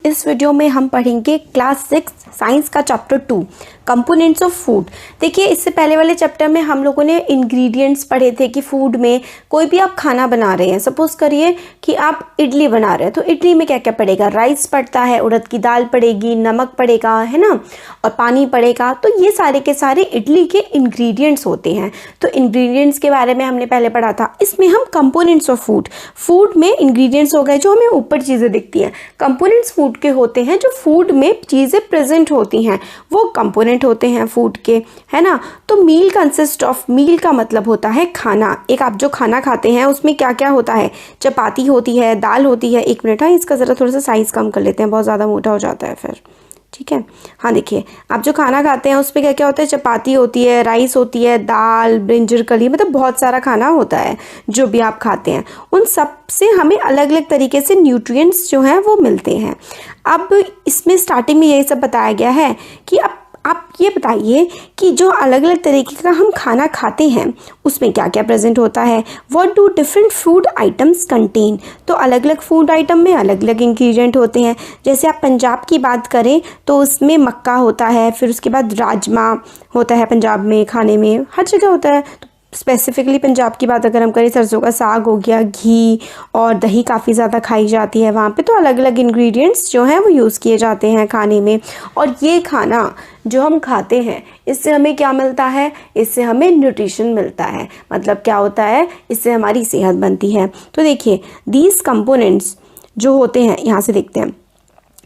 इस वीडियो में हम पढ़ेंगे क्लास 6 साइंस का चैप्टर 2 कंपोनेंट्स ऑफ फूड। देखिए, इससे पहले वाले चैप्टर में हम लोगों ने इंग्रेडिएंट्स पढ़े थे कि फूड में कोई भी आप खाना बना रहे हैं, सपोज करिए कि आप इडली बना रहे हैं, तो इडली में क्या क्या पड़ेगा, राइस पड़ता है, उड़द की दाल पड़ेगी, नमक पड़ेगा, है ना, और पानी पड़ेगा। तो ये सारे के सारे इडली के इंग्रेडिएंट्स होते हैं। तो इंग्रेडिएंट्स के बारे में हमने पहले पढ़ा था। इसमें हम कंपोनेंट्स ऑफ फूड में इंग्रेडिएंट्स हो गए जो हमें ऊपर चीज़ें दिखती हैं। कंपोनेंट्स फूड के होते हैं जो फूड में चीज़ें प्रेजेंट होती हैं, वो कंपोनेंट होते हैं फूड के, है ना। तो मील कंसिस्ट ऑफ, मील का मतलब होता है खाना। एक आप जो खाना खाते हैं उसमें क्या क्या होता है, चपाती होती है, दाल होती है। एक मिनट, हाँ इसका ज़रा थोड़ा सा साइज़ कम कर लेते हैं, बहुत ज़्यादा मोटा हो जाता है फिर, ठीक है। हाँ देखिए, आप जो खाना खाते हैं उस पर क्या क्या होता है, चपाती होती है, राइस होती है, दाल, ब्रिंजल कली, मतलब बहुत सारा खाना होता है जो भी आप खाते हैं। उन सब से हमें अलग अलग तरीके से न्यूट्रिएंट्स जो हैं वो मिलते हैं। अब इसमें स्टार्टिंग में यही सब बताया गया है कि आप ये बताइए कि जो अलग अलग तरीके का हम खाना खाते हैं उसमें क्या क्या प्रेजेंट होता है। What do different food items contain. तो अलग अलग फूड आइटम में अलग अलग इंग्रेडिएंट होते हैं। जैसे आप पंजाब की बात करें तो उसमें मक्का होता है, फिर उसके बाद राजमा होता है पंजाब में, खाने में हर जगह होता है। स्पेसिफिकली पंजाब की बात अगर हम करें, सरसों का साग हो गया, घी और दही काफ़ी ज़्यादा खाई जाती है वहाँ पे। तो अलग अलग इंग्रेडिएंट्स जो हैं वो यूज़ किए जाते हैं खाने में। और ये खाना जो हम खाते हैं इससे हमें क्या मिलता है, इससे हमें न्यूट्रिशन मिलता है। मतलब क्या होता है, इससे हमारी सेहत बनती है। तो देखिए, दीज कंपोनेंट्स जो होते हैं, यहाँ से देखते हैं,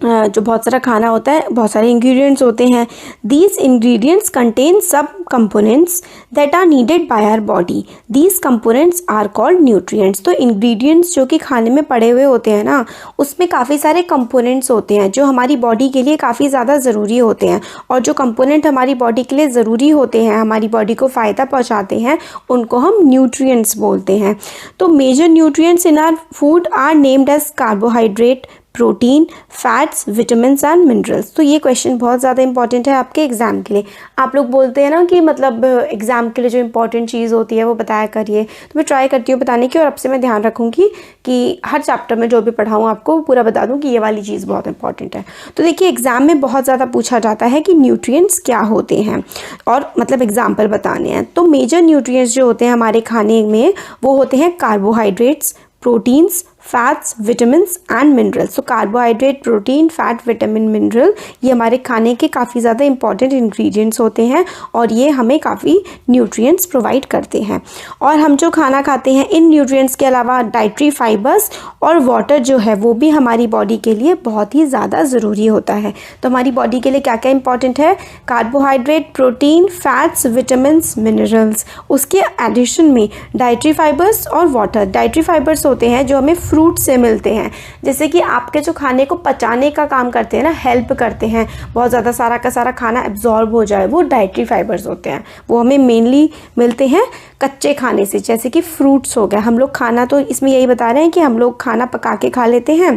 जो बहुत सारा खाना होता है, बहुत सारे इंग्रेडिएंट्स होते हैं। दीज इंग्रेडिएंट्स कंटेन सब components that are needed by our body. These components are called nutrients. तो इंग्रेडिएंट्स जो कि खाने में पड़े हुए होते हैं ना, उसमें काफ़ी सारे कंपोनेंट्स होते हैं जो हमारी बॉडी के लिए काफ़ी ज़्यादा ज़रूरी होते हैं। और जो कंपोनेंट हमारी बॉडी के लिए ज़रूरी होते हैं, हमारी बॉडी को फ़ायदा पहुँचाते हैं, उनको हम न्यूट्रिएंट्स बोलते हैं। तो major nutrients in our food are named as carbohydrate, protein, fats, vitamins and minerals. तो ये क्वेश्चन बहुत ज़्यादा इंपॉर्टेंट है आपके एग्जाम के लिए। आप लोग बोलते हैं ना कि मतलब एग्जाम के लिए जो इंपॉर्टेंट चीज़ होती है वो बताया करिए, तो मैं ट्राई करती हूँ बताने की, और अब से मैं ध्यान रखूँगी कि हर चैप्टर में जो भी पढ़ाऊँ आपको पूरा बता दूँ कि ये वाली चीज़ बहुत इंपॉर्टेंट है। तो देखिए, एग्जाम में बहुत ज़्यादा पूछा जाता है कि न्यूट्रिएंट्स क्या होते हैं, और मतलब एग्जाम्पल बताने हैं। तो मेजर न्यूट्रिएंट्स जो होते हैं हमारे खाने में वो होते हैं carbohydrates, proteins, fats, vitamins and minerals. तो carbohydrate, protein, fat, vitamin, mineral, ये हमारे खाने के काफ़ी ज़्यादा इंपॉर्टेंट इंग्रेडिएंट्स होते हैं और ये हमें काफ़ी न्यूट्रिएंट्स प्रोवाइड करते हैं। और हम जो खाना खाते हैं, इन न्यूट्रिएंट्स के अलावा डाइटरी फाइबर्स और वाटर जो है वो भी हमारी बॉडी के लिए बहुत ही ज़्यादा ज़रूरी होता है। तो हमारी बॉडी के लिए क्या क्या इंपॉर्टेंट है, carbohydrate, protein, fats, vitamins, minerals. उसके एडिशन में डाइटरी फाइबर्स और वाटर। डाइटरी फाइबर्स होते हैं जो हमें फ्रूट से मिलते हैं, जैसे कि आपके जो खाने को पचाने का काम करते हैं ना, हेल्प करते हैं, बहुत ज़्यादा सारा का सारा खाना एब्जॉर्ब हो जाए, वो डाइटरी फाइबर्स होते हैं। वो हमें मेनली मिलते हैं कच्चे खाने से, जैसे कि फ्रूट्स हो गया। हम लोग खाना तो इसमें यही बता रहे हैं कि हम लोग खाना पका के खा लेते हैं,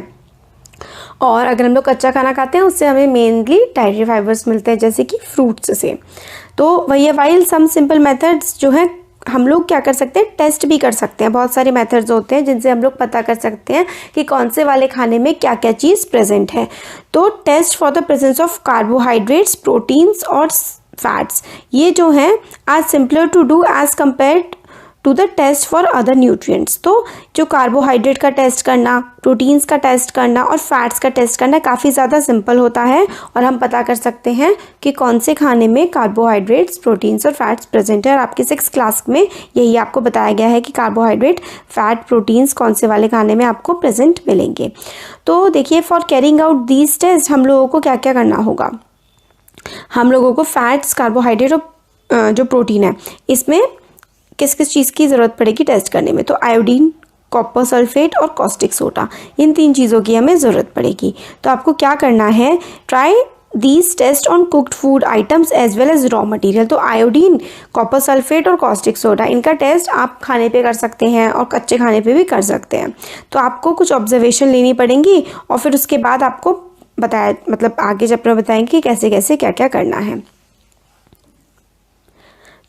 और अगर हम लोग कच्चा खाना खाते हैं उससे हमें मेनली डाइटरी फाइबर्स मिलते हैं, जैसे कि फ्रूट्स से। तो वही, वाइल सम सिंपल मेथड्स जो है हम लोग क्या कर सकते हैं, टेस्ट भी कर सकते हैं। बहुत सारे मेथड्स होते हैं जिनसे हम लोग पता कर सकते हैं कि कौन से वाले खाने में क्या क्या चीज़ प्रेजेंट है। तो test for the presence of carbohydrates, proteins और फैट्स, ये जो हैं are simpler to do as compared to the test for other nutrients. तो जो कार्बोहाइड्रेट का टेस्ट करना, प्रोटीन्स का टेस्ट करना और फैट्स का टेस्ट करना काफ़ी ज़्यादा सिंपल होता है, और हम पता कर सकते हैं कि कौन से खाने में कार्बोहाइड्रेट्स, प्रोटीन्स और फैट्स प्रेजेंट है। और आपकी 6th क्लास में यही आपको बताया गया है कि कार्बोहाइड्रेट, फैट, प्रोटीन्स कौन से वाले खाने में आपको प्रेजेंट मिलेंगे। तो देखिए, for carrying out these test हम लोगों को क्या क्या करना होगा। हम लोगों को फैट्स, कार्बोहाइड्रेट और जो प्रोटीन है, इसमें किस किस चीज़ की ज़रूरत पड़ेगी टेस्ट करने में। तो आयोडीन, कॉपर सल्फेट और कॉस्टिक सोडा, इन 3 चीज़ों की हमें ज़रूरत पड़ेगी। तो आपको क्या करना है, try these test on cooked food items as well as raw material. तो आयोडीन, कॉपर सल्फेट और कॉस्टिक सोडा, इनका टेस्ट आप खाने पे कर सकते हैं और कच्चे खाने पे भी कर सकते हैं। तो आपको कुछ ऑब्जर्वेशन लेनी पड़ेंगी और फिर उसके बाद आपको बताया, मतलब आगे चैप्टर में बताएंगे कि कैसे कैसे क्या क्या करना है।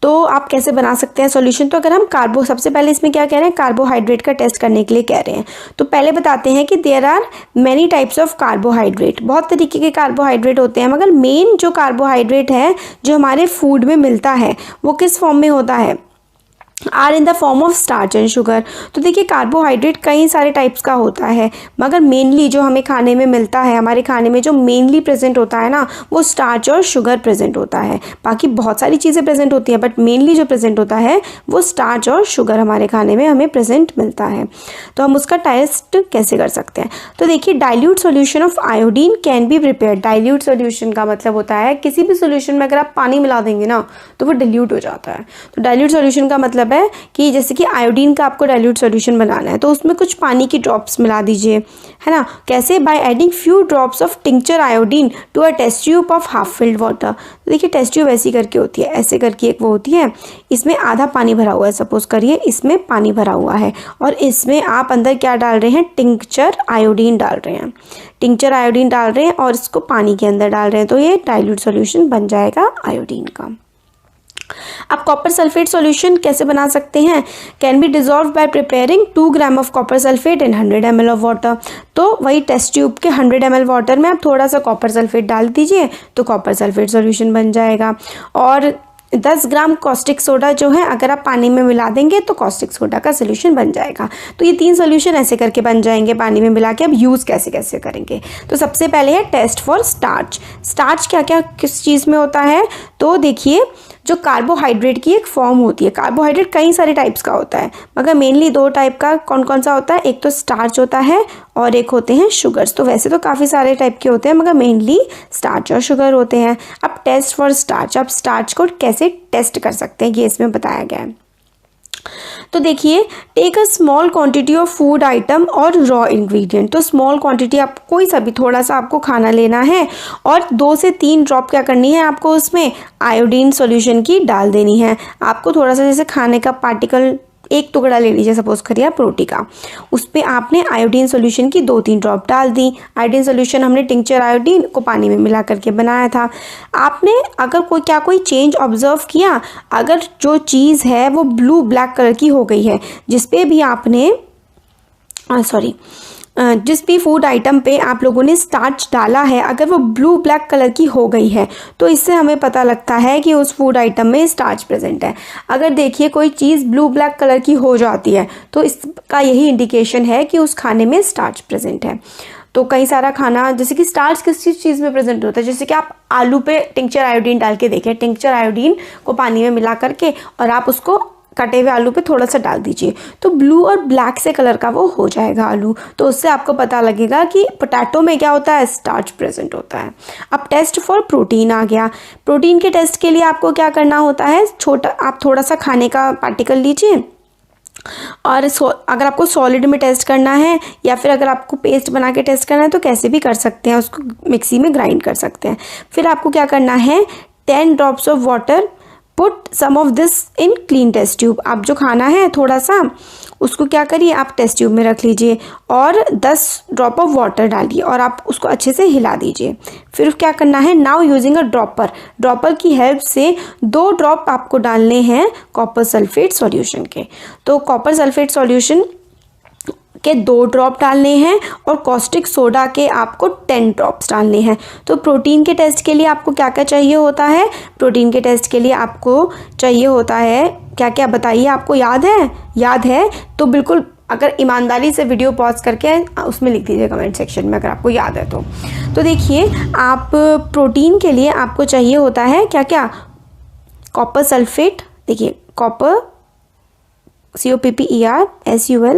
तो आप कैसे बना सकते हैं सॉल्यूशन। तो अगर हम सबसे पहले इसमें क्या कह रहे हैं, कार्बोहाइड्रेट का टेस्ट करने के लिए कह रहे हैं। तो पहले बताते हैं कि there are many types of carbohydrate, बहुत तरीके के कार्बोहाइड्रेट होते हैं, मगर मेन जो कार्बोहाइड्रेट है जो हमारे फूड में मिलता है वो किस फॉर्म में होता है, are in the form of starch and sugar. तो देखिए कार्बोहाइड्रेट कई सारे टाइप्स का होता है, मगर मेनली जो हमें खाने में मिलता है, हमारे खाने में जो मेनली प्रेजेंट होता है ना, वो स्टार्च और शुगर प्रेजेंट होता है। बाकी बहुत सारी चीज़ें प्रेजेंट होती हैं, बट मेनली जो प्रेजेंट होता है वो स्टार्च और शुगर हमारे खाने में हमें प्रेजेंट मिलता है। तो हम उसका टेस्ट कैसे कर सकते हैं। तो देखिए dilute solution of iodine can be prepared. Dilute solution का मतलब होता है किसी भी सोल्यूशन में अगर आप पानी मिला देंगे ना तो वो डाइल्यूट हो जाता है। तो डाइल्यूट सोल्यूशन का मतलब है कि जैसे कि आयोडीन का आपको डाइल्यूट सॉल्यूशन बनाना है तो उसमें कुछ पानी की ड्रॉप्स मिला दीजिए, है ना। कैसे, by adding few drops of tincture iodine to a test tube of half filled water. तो देखिए टेस्ट ट्यूब ऐसी करके होती है, ऐसे करके एक वो होती है, इसमें आधा पानी भरा हुआ है, सपोज करिए इसमें पानी भरा हुआ है और इसमें आप अंदर क्या डाल रहे हैं, टिंक्चर आयोडीन डाल रहे हैं, टिंक्चर आयोडीन डाल रहे हैं और इसको पानी के अंदर डाल रहे हैं, तो ये डाइल्यूट सॉल्यूशन बन जाएगा आयोडीन का। अब कॉपर सल्फेट सॉल्यूशन कैसे बना सकते हैं, can be dissolve bye preparing 2 gram of copper sulphate in 100 ml of water. तो वही टेस्ट ट्यूब के 100 ml वाटर में आप थोड़ा सा कॉपर सल्फेट डाल दीजिए तो कॉपर सल्फेट सॉल्यूशन बन जाएगा। और 10 ग्राम कॉस्टिक सोडा जो है अगर आप पानी में मिला देंगे तो कॉस्टिक सोडा का सोल्यूशन बन जाएगा। तो ये 3 सोल्यूशन ऐसे करके बन जाएंगे पानी में मिला के। अब यूज़ कैसे कैसे करेंगे, तो सबसे पहले है टेस्ट फॉर स्टार्च। स्टार्च क्या क्या किस चीज़ में होता है, तो देखिए जो कार्बोहाइड्रेट की एक फॉर्म होती है, कार्बोहाइड्रेट कई सारे टाइप्स का होता है मगर मेनली 2 टाइप का कौन कौन सा होता है, एक तो स्टार्च होता है और एक होते हैं शुगर्स। तो वैसे तो काफ़ी सारे टाइप के होते हैं मगर मेनली स्टार्च और शुगर होते हैं। अब टेस्ट फॉर स्टार्च, अब स्टार्च को कैसे टेस्ट कर सकते हैं ये इसमें बताया गया है। तो देखिए take a small quantity of food item और रॉ इंग्रेडिएंट। तो स्मॉल क्वांटिटी, आप कोई सा भी थोड़ा सा आपको खाना लेना है और 2 से 3 ड्रॉप क्या करनी है आपको उसमें आयोडीन सॉल्यूशन की डाल देनी है। आपको थोड़ा सा जैसे खाने का पार्टिकल एक टुकड़ा ले लीजिए, सपोज करिए आप रोटी का, उस पर आपने आयोडीन सॉल्यूशन की 2-3 ड्रॉप डाल दी। आयोडीन सॉल्यूशन हमने टिंक्चर आयोडीन को पानी में मिला करके बनाया था। आपने अगर कोई चेंज ऑब्जर्व किया, अगर जो चीज़ है वो ब्लू ब्लैक कलर की हो गई है, जिस पे भी आपने जिस भी फूड आइटम पे आप लोगों ने स्टार्च डाला है, अगर वो ब्लू ब्लैक कलर की हो गई है तो इससे हमें पता लगता है कि उस फूड आइटम में स्टार्च प्रेजेंट है। अगर देखिए कोई चीज़ ब्लू ब्लैक कलर की हो जाती है तो इसका यही इंडिकेशन है कि उस खाने में स्टार्च प्रेजेंट है। तो कई सारा खाना जैसे कि स्टार्च किस चीज़ में प्रेजेंट होता है, जैसे कि आप आलू पे टिंक्चर आयोडीन डाल के देखें, टिंक्चर आयोडीन को पानी में मिला करके और आप उसको कटे हुए आलू पे थोड़ा सा डाल दीजिए तो ब्लू और ब्लैक से कलर का वो हो जाएगा आलू। तो उससे आपको पता लगेगा कि पोटैटो में क्या होता है, स्टार्च प्रेजेंट होता है। अब टेस्ट फॉर प्रोटीन आ गया। प्रोटीन के टेस्ट के लिए आपको क्या करना होता है, आप थोड़ा सा खाने का पार्टिकल लीजिए और अगर आपको सॉलिड में टेस्ट करना है या फिर अगर आपको पेस्ट बना के टेस्ट करना है तो कैसे भी कर सकते हैं, उसको मिक्सी में ग्राइंड कर सकते हैं। फिर आपको क्या करना है, 10 drops of water, put some of this in clean test tube. आप जो खाना है थोड़ा सा उसको क्या करिए, आप टेस्ट ट्यूब में रख लीजिए और 10 ड्रॉप ऑफ वाटर डालिए और आप उसको अच्छे से हिला दीजिए। फिर क्या करना है, नाउ यूजिंग अ ड्रॉपर की हेल्प से 2 ड्रॉप आपको डालने हैं कॉपर सल्फेट सॉल्यूशन के। तो कॉपर सल्फेट सॉल्यूशन के 2 ड्रॉप डालने हैं और कॉस्टिक सोडा के आपको 10 ड्रॉप्स डालने हैं। तो प्रोटीन के टेस्ट के लिए आपको क्या क्या चाहिए होता है, प्रोटीन के टेस्ट के लिए आपको चाहिए होता है क्या क्या, बताइए, आपको याद है तो बिल्कुल अगर ईमानदारी से वीडियो पॉज करके उसमें लिख दीजिए कमेंट सेक्शन में अगर आपको याद है तो देखिए आप प्रोटीन के लिए आपको चाहिए होता है क्या क्या, कॉपर सल्फेट, देखिए कॉपर COPPER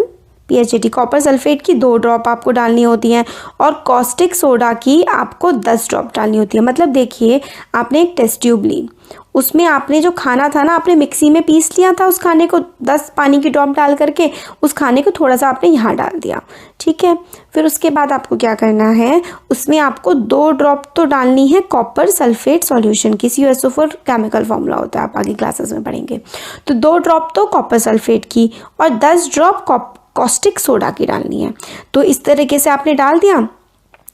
कॉपर सल्फेट की 2 ड्रॉप आपको डालनी होती हैं और कॉस्टिक सोडा की आपको 10 ड्रॉप डालनी होती है। मतलब देखिए आपने एक टेस्ट ट्यूब ली, उसमें आपने जो खाना था ना आपने मिक्सी में पीस लिया था, उस खाने को 10 पानी की ड्रॉप डाल करके उस खाने को थोड़ा सा आपने यहाँ डाल दिया, ठीक है। फिर उसके बाद आपको क्या करना है, उसमें आपको 2 ड्रॉप तो डालनी है कॉपर सल्फेट सॉल्यूशन की, CuSO4 केमिकल फॉर्मूला होता है, आप आगे क्लासेस में पढ़ेंगे। तो 2 ड्रॉप तो कॉपर सल्फेट की और 10 ड्रॉप कॉस्टिक सोडा की डालनी है। तो इस तरीके से आपने डाल दिया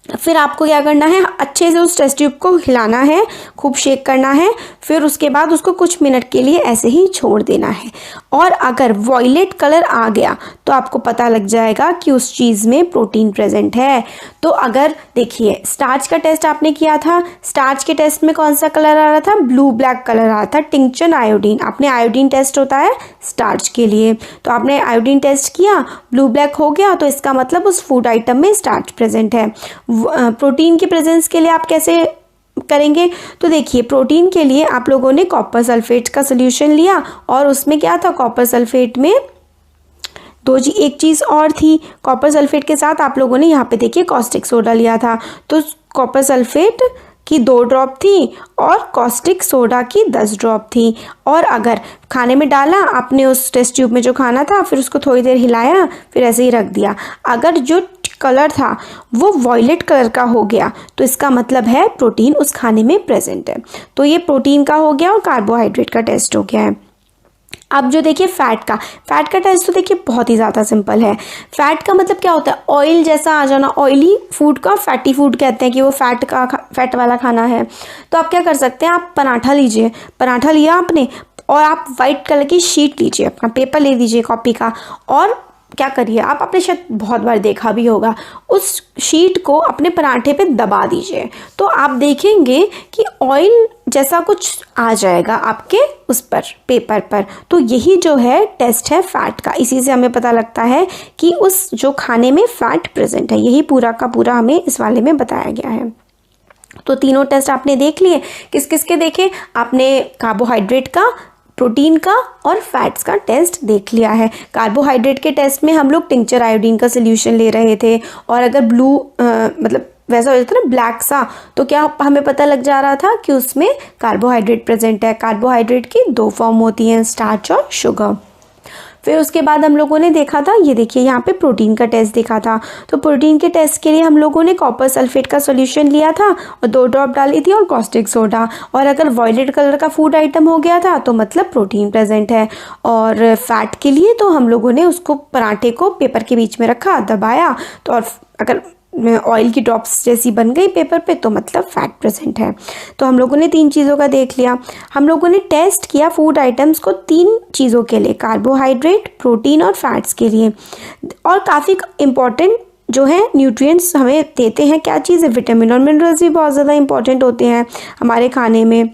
फिर आपको क्या करना है, अच्छे से उस टेस्ट ट्यूब को हिलाना है, खूब शेक करना है, फिर उसके बाद उसको कुछ मिनट के लिए ऐसे ही छोड़ देना है। और अगर वॉयलेट कलर आ गया तो आपको पता लग जाएगा कि उस चीज़ में प्रोटीन प्रेजेंट है। तो अगर देखिए स्टार्च का टेस्ट आपने किया था, स्टार्च के टेस्ट में कौन सा कलर आ रहा था, ब्लू ब्लैक कलर आ रहा था, टिंक्चर आयोडीन, आपने आयोडीन टेस्ट होता है स्टार्च के लिए, तो आपने आयोडीन टेस्ट किया, ब्लू ब्लैक हो गया, तो इसका मतलब उस फूड आइटम में स्टार्च प्रेजेंट है। प्रोटीन की प्रेजेंस के लिए आप कैसे करेंगे, तो देखिए प्रोटीन के लिए आप लोगों ने कॉपर सल्फेट का सोल्यूशन लिया और उसमें क्या था, कॉपर सल्फेट में एक चीज़ और थी, कॉपर सल्फेट के साथ आप लोगों ने यहाँ पे देखिए कॉस्टिक सोडा लिया था, तो कॉपर सल्फेट की 2 ड्रॉप थी और कॉस्टिक सोडा की 10 ड्रॉप थी। और अगर खाने में डाला आपने उस टेस्ट ट्यूब में जो खाना था, फिर उसको थोड़ी देर हिलाया, फिर ऐसे ही रख दिया, अगर जो कलर था वो वॉयलेट कलर का हो गया तो इसका मतलब है प्रोटीन उस खाने में प्रेजेंट है। तो ये प्रोटीन का हो गया और कार्बोहाइड्रेट का टेस्ट हो गया है। अब जो देखिए फैट का टेस्ट तो देखिए बहुत ही ज़्यादा सिंपल है। फैट का मतलब क्या होता है, ऑयल जैसा आ जाना, ऑयली फूड का फैटी फूड कहते हैं कि वो फैट वाला खाना है। तो आप क्या कर सकते हैं, आप पराठा लीजिए, पराठा लिया आपने और आप वाइट कलर की शीट लीजिए, अपना पेपर ले लीजिए कॉपी का, और क्या करिए, आप आपने शायद बहुत बार देखा भी होगा, उस शीट को अपने पराठे पे दबा दीजिए, तो आप देखेंगे कि ऑयल जैसा कुछ आ जाएगा आपके उस पर पेपर पर। तो यही जो है टेस्ट है फैट का, इसी से हमें पता लगता है कि उस जो खाने में फैट प्रेजेंट है। यही पूरा का पूरा हमें इस वाले में बताया गया है। तो तीनों टेस्ट आपने देख लिए, किस किस के देखे, आपने कार्बोहाइड्रेट का, प्रोटीन का और फैट्स का टेस्ट देख लिया है। कार्बोहाइड्रेट के टेस्ट में हम लोग टिंक्चर आयोडीन का सोल्यूशन ले रहे थे, और अगर ब्लू मतलब वैसा हो जाता ना ब्लैक सा, तो क्या हमें पता लग जा रहा था कि उसमें कार्बोहाइड्रेट प्रेजेंट है। कार्बोहाइड्रेट की 2 फॉर्म होती हैं, स्टार्च और शुगर। फिर उसके बाद हम लोगों ने देखा था, ये देखिए यहाँ पे प्रोटीन का टेस्ट देखा था। तो प्रोटीन के टेस्ट के लिए हम लोगों ने कॉपर सल्फेट का सॉल्यूशन लिया था और 2 ड्रॉप डाली थी और कॉस्टिक सोडा, और अगर वॉयलेट कलर का फूड आइटम हो गया था तो मतलब प्रोटीन प्रेजेंट है। और फैट के लिए तो हम लोगों ने उसको पराठे को पेपर के बीच में रखा, दबाया, तो और अगर ऑयल की ड्रॉप्स जैसी बन गई पेपर पे तो मतलब फैट प्रेजेंट है। तो हम लोगों ने 3 चीज़ों का देख लिया। हम लोगों ने टेस्ट किया फूड आइटम्स को 3 चीज़ों के लिए, कार्बोहाइड्रेट, प्रोटीन और फैट्स के लिए। और काफ़ी इम्पॉर्टेंट जो है न्यूट्रिएंट्स हमें देते हैं, क्या चीज़ है, विटामिन और मिनरल्स भी बहुत ज़्यादा इंपॉर्टेंट होते हैं हमारे खाने में।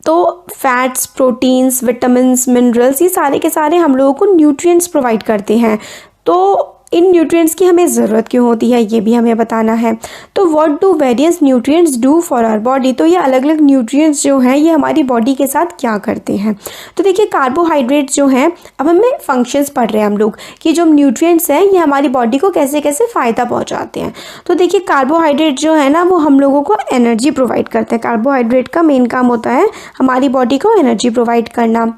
तो फैट्स, प्रोटीन्स, विटामिन्स, मिनरल्स, ये सारे के सारे हम लोगों को न्यूट्रिएंट्स प्रोवाइड करते हैं। तो इन न्यूट्रिएंट्स की हमें ज़रूरत क्यों होती है ये भी हमें बताना है। तो what do various nutrients do for our body, तो ये अलग अलग न्यूट्रिएंट्स जो हैं ये हमारी बॉडी के साथ क्या करते हैं। तो देखिए कार्बोहाइड्रेट्स जो हैं, अब हमें फंक्शंस पढ़ रहे हैं हम लोग कि जो न्यूट्रिएंट्स हैं ये हमारी बॉडी को कैसे कैसे फ़ायदा पहुँचाते हैं। तो देखिए कार्बोहाइड्रेट जो है ना वो हम लोगों को एनर्जी प्रोवाइड करते हैं। कार्बोहाइड्रेट का मेन काम होता है हमारी बॉडी को एनर्जी प्रोवाइड करना,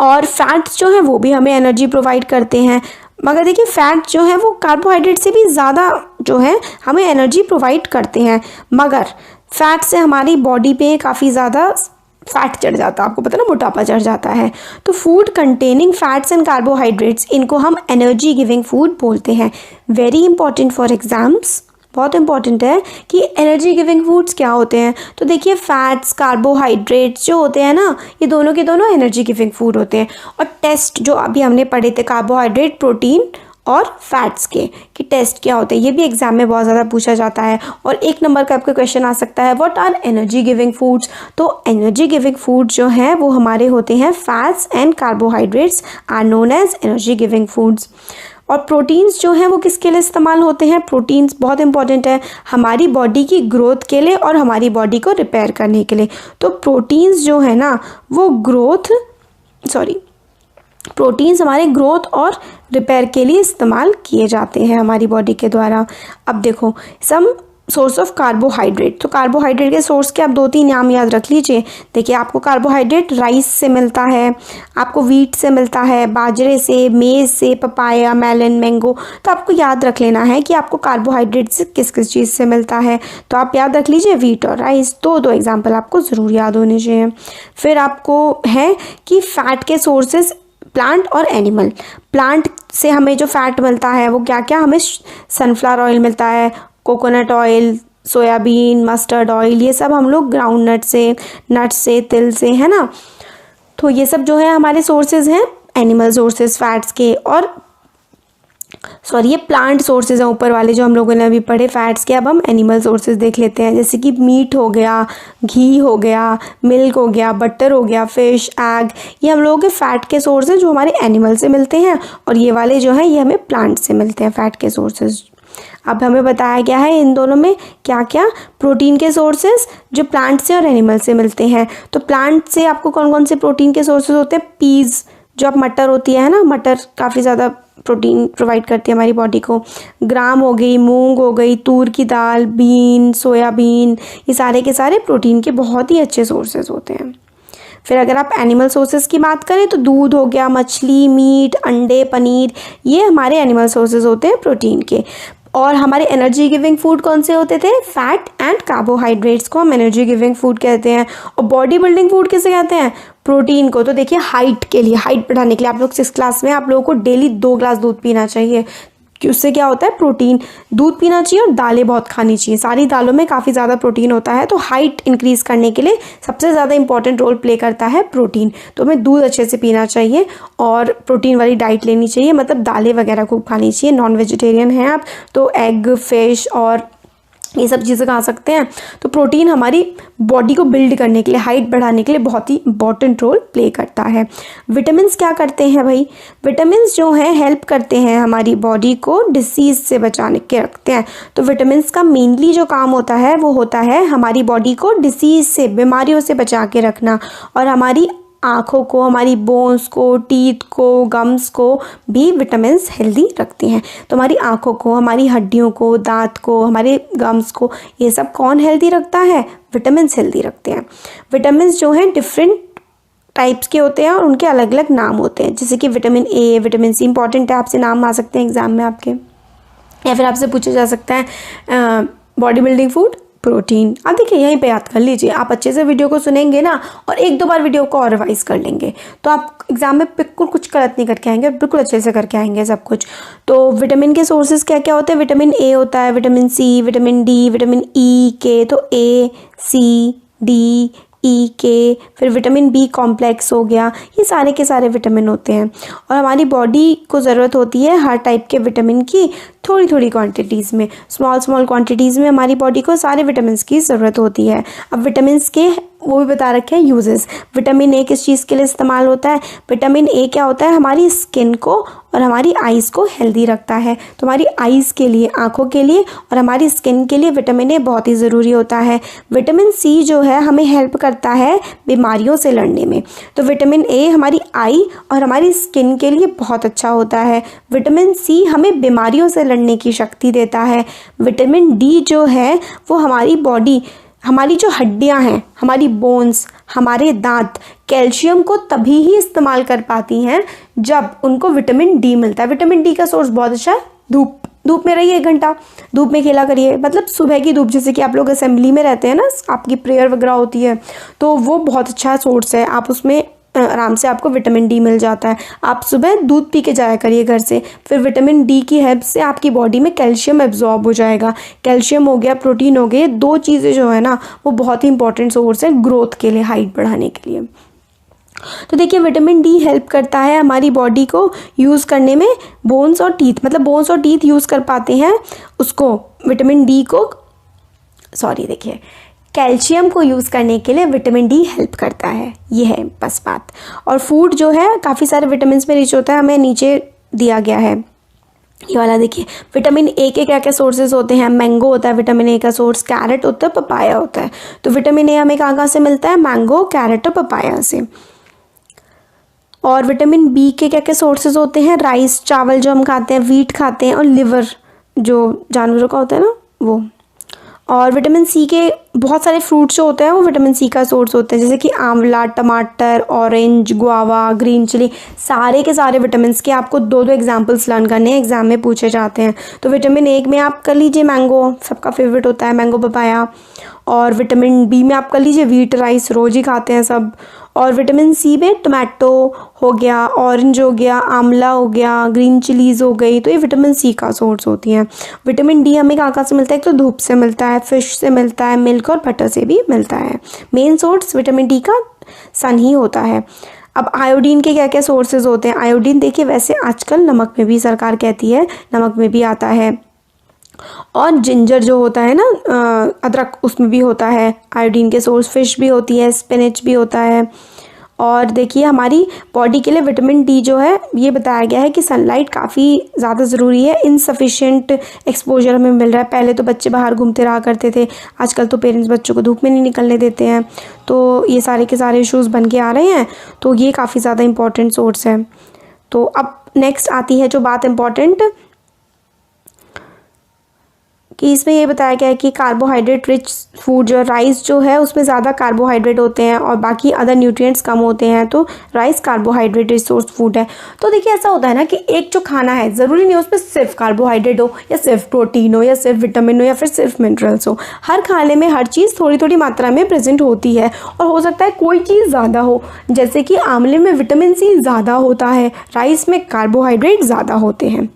और फैट्स जो है वो भी हमें एनर्जी प्रोवाइड करते हैं। मगर देखिए फैट जो है वो कार्बोहाइड्रेट से भी ज़्यादा जो है हमें एनर्जी प्रोवाइड करते हैं, मगर फैट से हमारी बॉडी पे काफ़ी ज़्यादा फैट चढ़ जाता है, आपको पता है ना, मोटापा चढ़ जाता है। तो food containing fats and carbohydrates, इनको हम एनर्जी गिविंग फूड बोलते हैं। वेरी इंपॉर्टेंट फॉर एग्जाम्स, बहुत इंपॉर्टेंट है कि एनर्जी गिविंग फूड्स क्या होते हैं। तो देखिए फैट्स, कार्बोहाइड्रेट्स जो होते हैं ना, ये दोनों के दोनों एनर्जी गिविंग फूड होते हैं। और टेस्ट जो अभी हमने पढ़े थे कार्बोहाइड्रेट, प्रोटीन और फैट्स के, कि टेस्ट क्या होते हैं, ये भी एग्जाम में बहुत ज़्यादा पूछा जाता है। और 1 नंबर का आपका क्वेश्चन आ सकता है, what are energy giving foods. तो एनर्जी गिविंग फूड जो हैं वो हमारे होते हैं fats and carbohydrates are known as energy giving foods. और प्रोटीन्स जो हैं वो किसके लिए इस्तेमाल होते हैं, प्रोटीन्स बहुत इंपॉर्टेंट है हमारी बॉडी की ग्रोथ के लिए और हमारी बॉडी को रिपेयर करने के लिए। तो प्रोटीन्स जो है ना वो प्रोटीन्स हमारे ग्रोथ और रिपेयर के लिए इस्तेमाल किए जाते हैं हमारी बॉडी के द्वारा। अब देखो सम सोर्स ऑफ कार्बोहाइड्रेट, तो कार्बोहाइड्रेट के सोर्स के आप 2-3 नाम याद रख लीजिए। देखिए आपको कार्बोहाइड्रेट राइस से मिलता है, आपको व्हीट से मिलता है, बाजरे से, मेज से, पपाया, मेलन, मैंगो। तो आपको याद रख लेना है कि आपको कार्बोहाइड्रेट से किस किस चीज़ से मिलता है। तो आप याद रख लीजिए व्हीट और राइस, 2 एग्जाम्पल आपको ज़रूर याद होने चाहिए। फिर आपको है कि फ़ैट के सोर्सेज प्लांट और एनिमल। प्लांट से हमें जो फैट मिलता है वो क्या क्या, हमें सनफ्लावर ऑयल मिलता है, coconut oil, soybean, mustard oil, ये सब हम लोग ग्राउंड नट से, तिल से, है ना। तो ये सब जो है हमारे सोर्सेज हैं एनिमल सोर्सेज फैट्स के, और सॉरी ये प्लांट सोर्सेज हैं ऊपर वाले जो हम लोगों ने अभी पढ़े फैट्स के। अब हम एनिमल सोर्सेज देख लेते हैं, जैसे कि मीट हो गया, घी हो गया, मिल्क हो गया, बटर हो गया, फिश, एग, ये हम लोगों के फैट के सोर्स हैं जो हमारे एनिमल से मिलते हैं, और ये वाले जो हैं ये हमें प्लांट से मिलते हैं फैट के सोर्सेज। अब हमें बताया गया है इन दोनों में क्या क्या प्रोटीन के सोर्सेज जो प्लांट से और एनिमल से मिलते हैं। तो प्लांट से आपको कौन कौन से प्रोटीन के सोर्सेज होते हैं, पीज जो आप मटर होती है ना, मटर काफ़ी ज़्यादा प्रोटीन प्रोवाइड करती है हमारी बॉडी को, ग्राम हो गई, मूंग हो गई, तूर की दाल, बीन, सोयाबीन, ये सारे के सारे प्रोटीन के बहुत ही अच्छे सोर्सेज होते हैं। फिर अगर आप एनिमल सोर्सेज की बात करें तो दूध हो गया, मछली, मीट, अंडे, पनीर, ये हमारे एनिमल सोर्सेज होते हैं प्रोटीन के। और हमारे एनर्जी गिविंग फूड कौन से होते थे, फैट एंड कार्बोहाइड्रेट्स को हम एनर्जी गिविंग फूड कहते हैं। और बॉडी बिल्डिंग फूड किसे कहते हैं, प्रोटीन को। तो देखिए हाइट के लिए, हाइट बढ़ाने के लिए आप लोग 6th क्लास में आप लोगों को डेली 2 ग्लास दूध पीना चाहिए, कि उससे क्या होता है, प्रोटीन, दूध पीना चाहिए और दालें बहुत खानी चाहिए, सारी दालों में काफ़ी ज़्यादा प्रोटीन होता है। तो हाइट इंक्रीज़ करने के लिए सबसे ज़्यादा इंपॉर्टेंट रोल प्ले करता है प्रोटीन। तो हमें दूध अच्छे से पीना चाहिए और प्रोटीन वाली डाइट लेनी चाहिए, मतलब दालें वगैरह खूब खानी चाहिए। नॉन वेजिटेरियन हैं आप तो एग, फिश और ये सब चीज़ें खा सकते हैं। तो प्रोटीन हमारी बॉडी को बिल्ड करने के लिए, हाइट बढ़ाने के लिए बहुत ही इंपॉर्टेंट रोल प्ले करता है। विटामिन्स क्या करते हैं भाई, विटामिन्स जो हैं हेल्प करते हैं हमारी बॉडी को डिसीज़ से बचाने के रखते हैं। तो विटामिन्स का मेनली जो काम होता है वो होता है हमारी बॉडी को डिसीज़ से, बीमारियों से बचा के रखना, और हमारी आँखों को, हमारी बोन्स को, टीथ को, गम्स को भी विटामिन्स हेल्दी रखते हैं। तो हमारी आँखों को, हमारी हड्डियों को, दांत को, हमारे गम्स को, ये सब कौन हेल्दी रखता है, विटामिन्स हेल्दी रखते हैं। विटामिन्स जो हैं डिफरेंट टाइप्स के होते हैं और उनके अलग अलग नाम होते हैं, जैसे कि vitamin A, vitamin C, important है, आपसे नाम आ सकते हैं एग्जाम में आपके, या फिर आपसे पूछा जा सकता है बॉडी बिल्डिंग फूड, प्रोटीन। अब देखिए यहीं पे याद कर लीजिए, आप अच्छे से वीडियो को सुनेंगे ना और 1-2 बार वीडियो को और रिवाइज कर लेंगे तो आप एग्जाम में बिल्कुल कुछ गलत नहीं करके आएंगे, बिल्कुल अच्छे से करके आएंगे सब कुछ। तो विटामिन के सोर्सेज क्या क्या होते हैं, विटामिन ए होता है, vitamin C, vitamin D, vitamin E के, तो ए, सी, डी, ई के, फिर विटामिन बी कॉम्प्लेक्स हो गया, ये सारे के सारे विटामिन होते हैं। और हमारी बॉडी को ज़रूरत होती है हर टाइप के विटामिन की थोड़ी थोड़ी क्वांटिटीज़ में, स्मॉल क्वांटिटीज़ में हमारी बॉडी को सारे विटामिन की ज़रूरत होती है। अब विटामिन के वो भी बता रखे हैं यूजेस। विटामिन ए किस चीज़ के लिए इस्तेमाल होता है, विटामिन ए क्या होता है, हमारी स्किन को और हमारी आइज़ को हेल्दी रखता है। तो हमारी आइज़ के लिए, आँखों के लिए और हमारी स्किन के लिए विटामिन ए बहुत ही ज़रूरी होता है। विटामिन सी जो है हमें हेल्प करता है बीमारियों से लड़ने में। तो विटामिन ए हमारी आई और हमारी स्किन के लिए बहुत अच्छा होता है। विटामिन सी हमें बीमारियों से लड़ने की शक्ति देता है। विटामिन डी जो है वो हमारी बॉडी, हमारी जो हड्डियां हैं, हमारी बोन्स, हमारे दांत कैल्शियम को तभी ही इस्तेमाल कर पाती हैं जब उनको विटामिन डी मिलता है। विटामिन डी का सोर्स बहुत अच्छा है, धूप में रहिए 1 घंटा, धूप में खेला करिए, मतलब सुबह की धूप, जैसे कि आप लोग असेंबली में रहते हैं ना, आपकी प्रेयर वगैरह होती है तो वो बहुत अच्छा सोर्स है, आप उसमें आराम से आपको विटामिन डी मिल जाता है। आप सुबह दूध पी के जाया करिए घर से, फिर विटामिन डी की हेल्प से आपकी बॉडी में कैल्शियम एब्जॉर्ब हो जाएगा। कैल्शियम हो गया, प्रोटीन हो गया, ये 2 चीज़ें जो है ना वो बहुत ही इंपॉर्टेंट सोर्स है ग्रोथ के लिए, हाइट बढ़ाने के लिए। तो देखिए विटामिन डी हेल्प करता है हमारी बॉडी को यूज़ करने में, बोन्स और टीथ, मतलब बोन्स और टीथ यूज़ कर पाते हैं उसको, विटामिन डी को, सॉरी देखिए कैल्शियम को यूज़ करने के लिए विटामिन डी हेल्प करता है, ये है बस बात। और फूड जो है काफ़ी सारे विटामिन में रिच होता है, हमें नीचे दिया गया है ये वाला, देखिए विटामिन ए के क्या क्या सोर्सेज होते हैं। मैंगो होता है विटामिन ए का सोर्स, कैरेट होता है, पपाया होता है। तो विटामिन ए हमें कहाँ से मिलता है, मैंगो, कैरेट और पपाया से। और विटामिन बी के क्या क्या सोर्सेज होते हैं, राइस, चावल जो हम खाते हैं, वीट खाते हैं, और लिवर जो जानवरों का होता है ना वो। और विटामिन सी के बहुत सारे फ्रूट्स जो होते हैं वो विटामिन सी का सोर्स होते हैं, जैसे कि आंवला, टमाटर, ऑरेंज, गुआवा, ग्रीन चिली, सारे के सारे विटामिन के आपको 2-2 एग्जांपल्स लर्न करने हैं, एग्जाम में पूछे जाते हैं। तो विटामिन ए में आप कर लीजिए मैंगो, सबका फेवरेट होता है मैंगो, पपाया। और विटामिन बी में आप कर लीजिए वीट, राइस, रोज़ ही खाते हैं सब। और विटामिन सी में टमाटो हो गया, ऑरेंज हो गया, आंवला हो गया, ग्रीन चिलीज़ हो गई, तो ये विटामिन सी का सोर्स होती हैं। विटामिन डी हमें कहाँ से मिलता है? एक तो धूप से मिलता है, फिश से मिलता है, मिल्क और बटर से भी मिलता है। मेन सोर्स विटामिन डी का सन ही होता है। अब आयोडीन के क्या क्या सोर्सेज होते हैं? आयोडीन देखिए वैसे आजकल नमक में भी सरकार कहती है नमक में भी आता है, और जिंजर जो होता है ना, अदरक, उसमें भी होता है आयोडीन के सोर्स। फिश भी होती है, स्पिनच भी होता है। और देखिए हमारी बॉडी के लिए विटामिन डी जो है ये बताया गया है कि सनलाइट काफ़ी ज़्यादा ज़रूरी है। इनसफिशिएंट एक्सपोजर हमें मिल रहा है। पहले तो बच्चे बाहर घूमते रहा करते थे, आजकल तो पेरेंट्स बच्चों को धूप में नहीं निकलने देते हैं, तो ये सारे के सारे इश्यूज़ बन के आ रहे हैं। तो ये काफ़ी ज़्यादा इंपॉर्टेंट सोर्स है। तो अब नेक्स्ट आती है जो बात इम्पॉर्टेंट, कि इसमें ये बताया गया है कि कार्बोहाइड्रेट रिच फूड जो राइस जो है उसमें ज़्यादा कार्बोहाइड्रेट होते हैं और बाकी अदर न्यूट्रिएंट्स कम होते हैं, तो rice carbohydrate rich source food है। तो देखिए ऐसा होता है ना कि एक जो खाना है ज़रूरी नहीं उसमें सिर्फ कार्बोहाइड्रेट हो या सिर्फ प्रोटीन हो या सिर्फ विटामिन हो या फिर सिर्फ मिनरल्स हो। हर खाने में हर चीज़ थोड़ी थोड़ी मात्रा में प्रेजेंट होती है, और हो सकता है कोई चीज़ ज़्यादा हो, जैसे कि आंवले में विटामिन सी ज़्यादा होता है, राइस में कार्बोहाइड्रेट ज़्यादा होते हैं।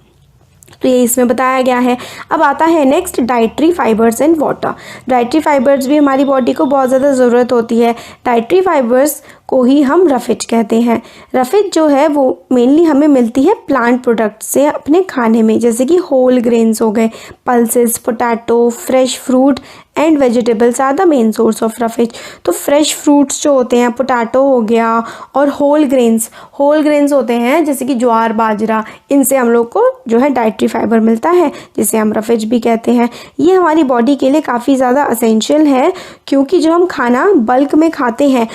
तो ये इसमें बताया गया है। अब आता है next dietary fibres and water. Dietary fibres भी हमारी बॉडी को बहुत ज़्यादा ज़रूरत होती है। डाइटरी फाइबर्स को ही हम रफेज कहते हैं। रफेज जो है वो मेनली हमें मिलती है प्लांट प्रोडक्ट से अपने खाने में, जैसे कि होल ग्रेन्स हो गए, pulses, potato, fresh fruit and vegetables are the main source of roughage. तो फ्रेश फ्रूट्स जो होते हैं, पोटैटो हो गया, और होल ग्रेन्स होते हैं जैसे कि ज्वार, बाजरा, इनसे हम लोग को जो है डाइटरी फाइबर मिलता है, जिसे हम रफेज भी कहते हैं। ये हमारी बॉडी के लिए काफ़ी ज़्यादा असेंशियल है, क्योंकि जो हम खाना बल्क में खाते हैं,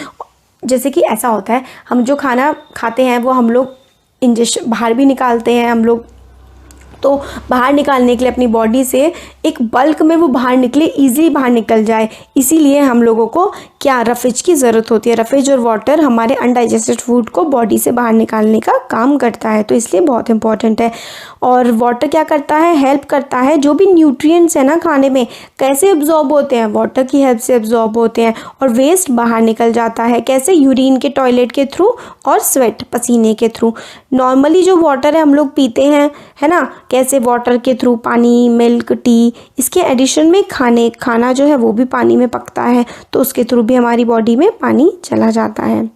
जैसे कि ऐसा होता है हम जो खाना खाते हैं वो हम लोग इंजेक्शन बाहर भी निकालते हैं हम लोग, तो बाहर निकालने के लिए अपनी बॉडी से एक बल्क में वो बाहर निकले, ईजिली बाहर निकल जाए, इसीलिए हम लोगों को क्या रफेज की ज़रूरत होती है। रफेज और वाटर हमारे अनडाइजेस्टेड फूड को बॉडी से बाहर निकालने का काम करता है, तो इसलिए बहुत इंपॉर्टेंट है। और वाटर क्या करता है? हेल्प करता है, जो भी न्यूट्रिएंट्स है ना खाने में कैसे एब्जॉर्ब होते हैं, वाटर की हेल्प से एब्जॉर्ब होते हैं, और वेस्ट बाहर निकल जाता है। कैसे? यूरिन के, टॉयलेट के थ्रू, और स्वेट, पसीने के थ्रू। नॉर्मली जो वाटर है हम लोग पीते हैं, है ना, कैसे? वाटर के थ्रू, पानी, मिल्क, टी, इसके एडिशन में खाना जो है वो भी पानी में पकता है, तो उसके थ्रू भी हमारी बॉडी में पानी चला जाता है।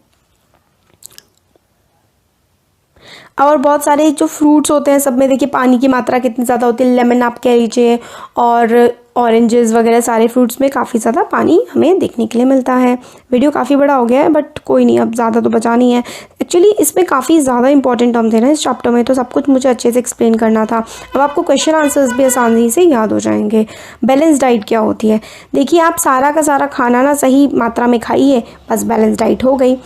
और बहुत सारे जो फ्रूट्स होते हैं सब में देखिए पानी की मात्रा कितनी ज़्यादा होती है। लेमन आप कह लीजिए, और ऑरेंजेस वगैरह सारे फ्रूट्स में काफ़ी ज़्यादा पानी हमें देखने के लिए मिलता है। वीडियो काफ़ी बड़ा हो गया है, बट कोई नहीं, अब ज़्यादा तो बचा नहीं है। एक्चुअली इसमें काफ़ी ज़्यादा इंपॉर्टेंट टर्म थे ना इस चैप्टर में, तो सब कुछ मुझे अच्छे से एक्सप्लेन करना था। अब आपको क्वेश्चन आंसर्स भी आसानी से याद हो जाएंगे। बैलेंस डाइट क्या होती है? देखिए आप सारा का सारा खाना ना सही मात्रा में खाइए, बस बैलेंस डाइट हो गई।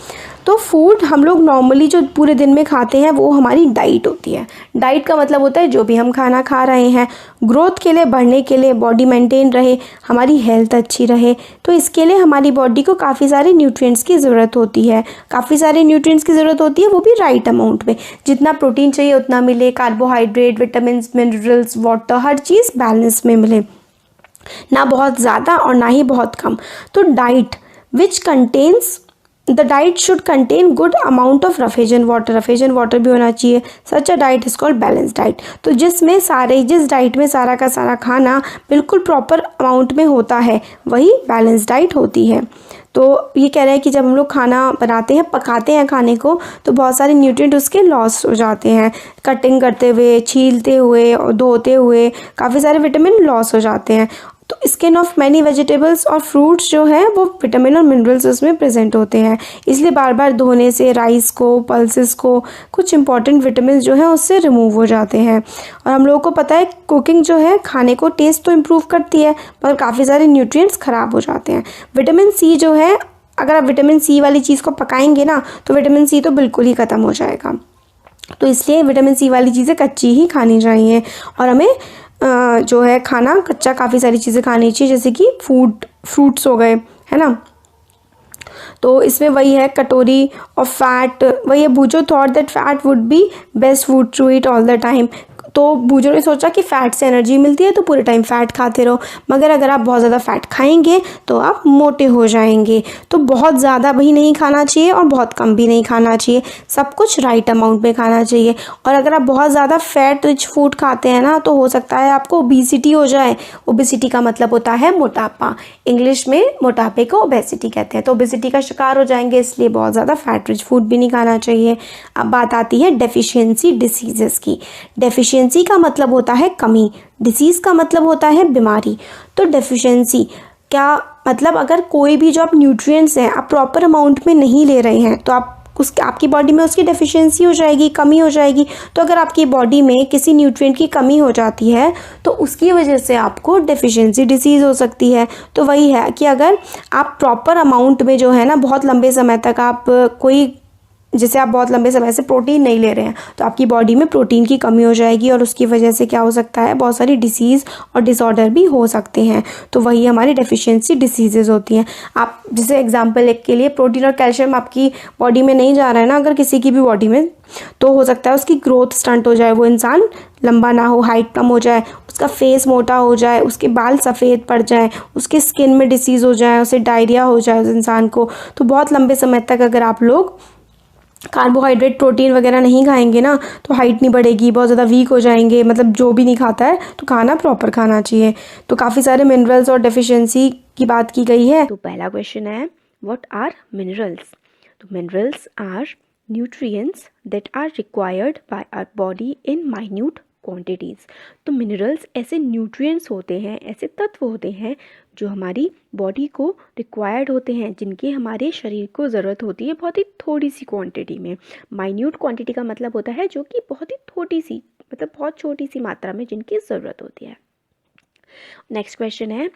तो फूड हम लोग नॉर्मली जो पूरे दिन में खाते हैं वो हमारी डाइट होती है। डाइट का मतलब होता है जो भी हम खाना खा रहे हैं ग्रोथ के लिए, बढ़ने के लिए, बॉडी मेंटेन रहे, हमारी हेल्थ अच्छी रहे, तो इसके लिए हमारी बॉडी को काफ़ी सारे न्यूट्रिएंट्स की ज़रूरत होती है। काफ़ी सारे न्यूट्रिएंट्स की ज़रूरत होती है, वो भी राइट अमाउंट में। जितना प्रोटीन चाहिए उतना मिले, कार्बोहाइड्रेट, विटामिन, मिनरल्स, वाटर, हर चीज़ बैलेंस में मिले, ना बहुत ज़्यादा और ना ही बहुत कम। तो diet The diet should contain good amount of roughage and water भी होना चाहिए। Such a diet is called balanced diet। तो जिस डाइट में सारा का सारा खाना बिल्कुल प्रॉपर अमाउंट में होता है वही बैलेंस डाइट होती है। तो ये कह रहे हैं कि जब हम लोग खाना बनाते हैं, पकाते हैं खाने को, तो बहुत सारे न्यूट्रिएंट उसके लॉस हो जाते हैं। कटिंग करते हुए, छीलते हुए और धोते हुए काफ़ी सारे विटामिन लॉस हो जाते हैं। तो स्किन ऑफ मैनी वेजिटेबल्स और फ्रूट्स जो है वो विटामिन और मिनरल्स उसमें प्रेजेंट होते हैं, इसलिए बार बार धोने से राइस को, पल्सेस को, कुछ इंपॉर्टेंट विटामिन जो है उससे रिमूव हो जाते हैं। और हम लोगों को पता है कुकिंग जो है खाने को टेस्ट तो इम्प्रूव करती है, पर काफ़ी सारे न्यूट्रिएंट्स ख़राब हो जाते हैं। विटामिन सी जो है, अगर आप विटामिन सी वाली चीज़ को पकाएंगे ना तो विटामिन सी तो बिल्कुल ही ख़त्म हो जाएगा। तो इसलिए विटामिन सी वाली चीज़ें कच्ची ही खानी चाहिए, और हमें जो है खाना कच्चा काफ़ी सारी चीज़ें खानी चाहिए, जैसे कि फ्रूट्स हो गए, है ना। तो इसमें वही है कटोरी ऑफ फैट, वही है भूजो thought that fat would be best food to eat all the time. तो बूजरों ने सोचा कि फ़ैट से एनर्जी मिलती है तो पूरे टाइम फ़ैट खाते रहो, मगर अगर आप बहुत ज़्यादा फ़ैट खाएंगे तो आप मोटे हो जाएंगे। तो बहुत ज़्यादा भी नहीं खाना चाहिए और बहुत कम भी नहीं खाना चाहिए, सब कुछ राइट अमाउंट में खाना चाहिए। और अगर आप बहुत ज़्यादा फैट रिच फूड खाते हैं ना तो हो सकता है आपको ओबेसिटी हो जाए। ओबेसिटी का मतलब होता है मोटापा, इंग्लिश में मोटापे को ओबेसिटी कहते हैं। तो ओबेसिटी का शिकार हो जाएंगे, इसलिए बहुत ज़्यादा फैट रिच फूड भी नहीं खाना चाहिए। अब बात आती है डेफिशिएंसी डिसीजेस की। डेफिशिएंसी का मतलब होता है कमी, डिसीज़ का मतलब होता है बीमारी। तो डेफिशिएंसी क्या मतलब, अगर कोई भी जो आप न्यूट्रिएंट्स हैं आप प्रॉपर अमाउंट में नहीं ले रहे हैं तो आपकी बॉडी में उसकी डेफिशिएंसी हो जाएगी, कमी हो जाएगी। तो अगर आपकी बॉडी में किसी न्यूट्रिएंट की कमी हो जाती है तो उसकी वजह से आपको डेफिशिएंसी डिसीज़ हो सकती है। तो वही है कि अगर आप प्रॉपर अमाउंट में जो है ना बहुत लंबे समय तक आप जैसे आप बहुत लंबे समय से प्रोटीन नहीं ले रहे हैं तो आपकी बॉडी में प्रोटीन की कमी हो जाएगी और उसकी वजह से क्या हो सकता है, बहुत सारी डिसीज़ और डिसऑर्डर भी हो सकते हैं। तो वही हमारी डेफिशिएंसी डिसीजेज़ होती हैं। आप जैसे एग्जांपल एक के लिए, प्रोटीन और कैल्शियम आपकी बॉडी में नहीं जा रहा है ना अगर किसी की भी बॉडी में, तो हो सकता है उसकी ग्रोथ स्टंट हो जाए, वो इंसान लंबा ना हो, हाइट कम हो जाए, उसका फेस मोटा हो जाए, उसके बाल सफ़ेद पड़ जाएँ, उसके स्किन में डिसीज़ हो जाए, उसे डायरिया हो जाए उस इंसान को। तो बहुत लंबे समय तक अगर आप लोग कार्बोहाइड्रेट प्रोटीन वगैरह नहीं खाएंगे ना तो हाइट नहीं बढ़ेगी, बहुत ज़्यादा वीक हो जाएंगे। मतलब जो भी नहीं खाता है तो खाना प्रॉपर खाना चाहिए। तो काफ़ी सारे मिनरल्स और डेफिशिएंसी की बात की गई है। तो पहला क्वेश्चन है, व्हाट आर मिनरल्स? तो minerals are nutrients that are required by our body in minute quantities. तो मिनरल्स ऐसे न्यूट्रिएंट्स होते हैं, ऐसे तत्व होते हैं जो हमारी बॉडी को रिक्वायर्ड होते हैं, जिनकी हमारे शरीर को ज़रूरत होती है बहुत ही थोड़ी सी क्वांटिटी में। माइन्यूट क्वांटिटी का मतलब होता है जो कि बहुत ही थोड़ी सी, मतलब बहुत छोटी सी मात्रा में जिनकी ज़रूरत होती है। नेक्स्ट क्वेश्चन है,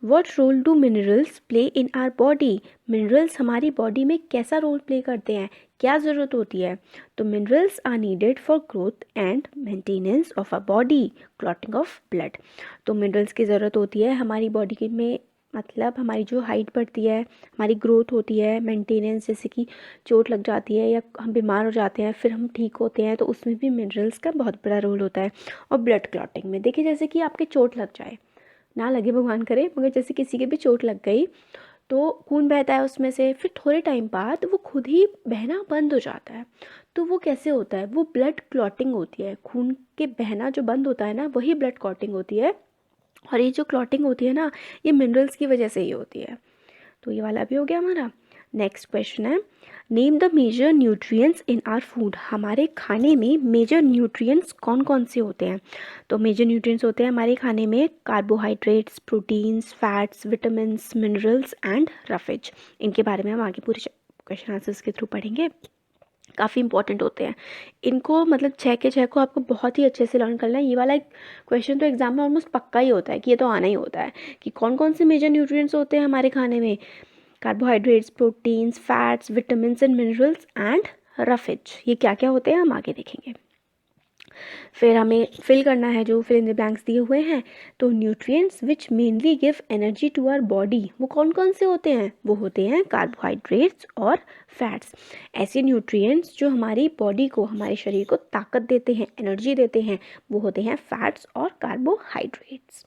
what role do minerals play in our body? Minerals हमारी बॉडी में कैसा रोल प्ले करते हैं, क्या ज़रूरत होती है? तो minerals are needed for growth and maintenance of a body, clotting of blood. तो मिनरल्स की ज़रूरत होती है हमारी बॉडी में, मतलब हमारी जो हाइट बढ़ती है, हमारी ग्रोथ होती है, मेंटेनेंस, जैसे कि चोट लग जाती है या हम बीमार हो जाते हैं फिर हम ठीक होते हैं, तो उसमें भी मिनरल्स का बहुत बड़ा रोल होता है। और ब्लड क्लॉटिंग में देखिए, जैसे कि आपके चोट लग जाए, ना लगे भगवान करे, मगर जैसे किसी के भी चोट लग गई तो खून बहता है उसमें से, फिर थोड़े टाइम बाद वो खुद ही बहना बंद हो जाता है। तो वो कैसे होता है? वो ब्लड क्लॉटिंग होती है। खून के बहना जो बंद होता है ना, वही ब्लड क्लॉटिंग होती है। और ये जो क्लॉटिंग होती है ना, ये मिनरल्स की वजह से ही होती है। तो ये वाला भी हो गया हमारा। नेक्स्ट क्वेश्चन है, name the major nutrients in our food. हमारे खाने में मेजर न्यूट्रिएंट्स कौन कौन से होते हैं? तो मेजर न्यूट्रिएंट्स होते हैं हमारे खाने में carbohydrates, proteins, fats, vitamins, minerals and roughage. इनके बारे में हम आगे पूरे क्वेश्चन आंसर्स के थ्रू पढ़ेंगे। काफ़ी इंपॉर्टेंट होते हैं इनको, मतलब 6 के 6 को आपको बहुत ही अच्छे से लर्न करना है। ये वाला क्वेश्चन तो एग्जाम में ऑलमोस्ट पक्का ही होता है कि ये तो आना ही होता है कि कौन कौन से मेजर न्यूट्रिएंट्स होते हैं हमारे खाने में। Carbohydrates, proteins, fats, vitamins and minerals and roughage, ये क्या क्या होते हैं हम आगे देखेंगे। फिर हमें फिल करना है जो फिल इन द ब्लैंक्स दिए हुए हैं। तो nutrients which mainly give energy to our body, वो कौन कौन से होते हैं? वो होते हैं कार्बोहाइड्रेट्स और फैट्स। ऐसे न्यूट्रिएंट्स जो हमारी बॉडी को, हमारे शरीर को ताकत देते हैं, एनर्जी देते हैं, वो होते हैं फैट्स और कार्बोहाइड्रेट्स।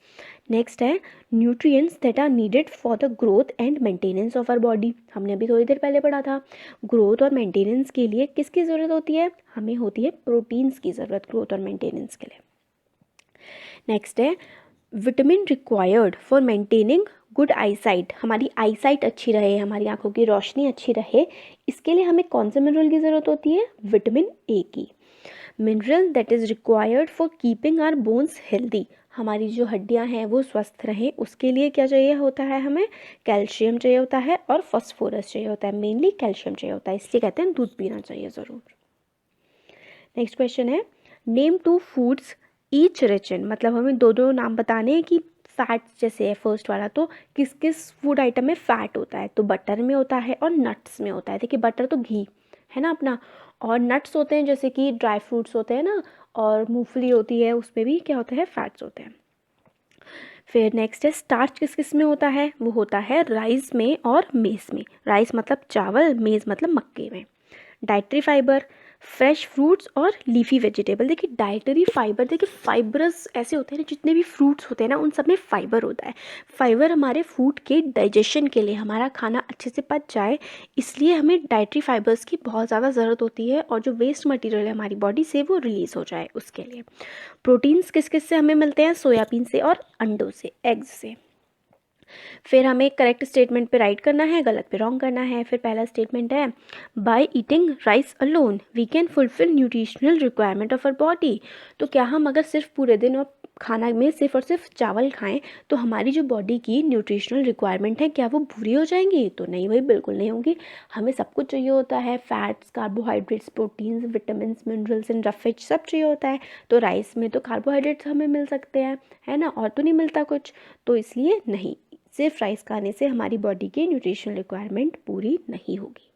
नेक्स्ट है nutrients that are needed for the growth and maintenance of our body. हमने अभी थोड़ी देर पहले पढ़ा था, ग्रोथ और मेंटेनेंस के लिए किसकी ज़रूरत होती है? हमें होती है प्रोटीन्स की ज़रूरत ग्रोथ और मेंटेनेंस के लिए। नेक्स्ट है vitamin required for maintaining good eyesight. हमारी आईसाइट अच्छी रहे, हमारी आंखों की रोशनी अच्छी रहे, इसके लिए हमें कौन से मिनरल की ज़रूरत होती है? विटामिन ए की। Mineral that is required for keeping our bones healthy. हमारी जो हड्डियां हैं वो स्वस्थ रहें, उसके लिए क्या चाहिए होता है? हमें कैल्शियम चाहिए होता है और फॉस्फोरस चाहिए होता है। मेनली कैल्शियम चाहिए होता है, इसलिए कहते हैं दूध पीना चाहिए ज़रूर। नेक्स्ट क्वेश्चन है, name 2 foods each rich in. मतलब हमें दो दो नाम बताने हैं कि फैट्स जैसे है फर्स्ट वाला, तो किस किस फूड आइटम में फ़ैट होता है? तो बटर में होता है और नट्स में होता है। देखिए बटर तो घी है ना अपना, और नट्स होते हैं जैसे कि ड्राई फ्रूट्स होते हैं ना, और मूंगफली होती है, उसमें भी क्या होता है? फैट्स होते हैं। फिर नेक्स्ट है स्टार्च किस किस में होता है? वो होता है राइस में और मेज़ में। राइस मतलब चावल, मेज़ मतलब मक्के में। डाइट्री फाइबर, फ्रेश फ्रूट्स और लीफी वेजिटेबल। देखिए डाइटरी फाइबर, देखिए फाइबरस ऐसे होते हैं ना, जितने भी फ्रूट्स होते हैं ना उन सब में फाइबर होता है। फाइबर हमारे फूड के डाइजेशन के लिए, हमारा खाना अच्छे से पच जाए, इसलिए हमें डाइटरी फाइबर्स की बहुत ज़्यादा ज़रूरत होती है, और जो वेस्ट मटेरियल है हमारी बॉडी से वो रिलीज़ हो जाए उसके लिए। प्रोटीन्स किस किस से हमें मिलते हैं? सोयाबीन से और अंडों से, एग्स से। फिर हमें करेक्ट स्टेटमेंट पे राइट करना है, गलत पे रॉन्ग करना है। फिर पहला स्टेटमेंट है, by eating rice alone we can fulfil nutritional requirement of our body. तो क्या हम अगर सिर्फ पूरे दिन और खाना में सिर्फ और सिर्फ चावल खाएं तो हमारी जो बॉडी की न्यूट्रिशनल रिक्वायरमेंट है क्या वो पूरी हो जाएंगी? तो नहीं भाई, बिल्कुल नहीं होगी। हमें सब कुछ चाहिए होता है, fats, carbohydrates, proteins, vitamin, minerals and roughage सब चाहिए होता है। तो राइस में तो कार्बोहाइड्रेट्स हमें मिल सकते हैं, है ना, और तो नहीं मिलता कुछ, तो इसलिए नहीं, सिर्फ राइस खाने से हमारी बॉडी की न्यूट्रिशनल रिक्वायरमेंट पूरी नहीं होगी।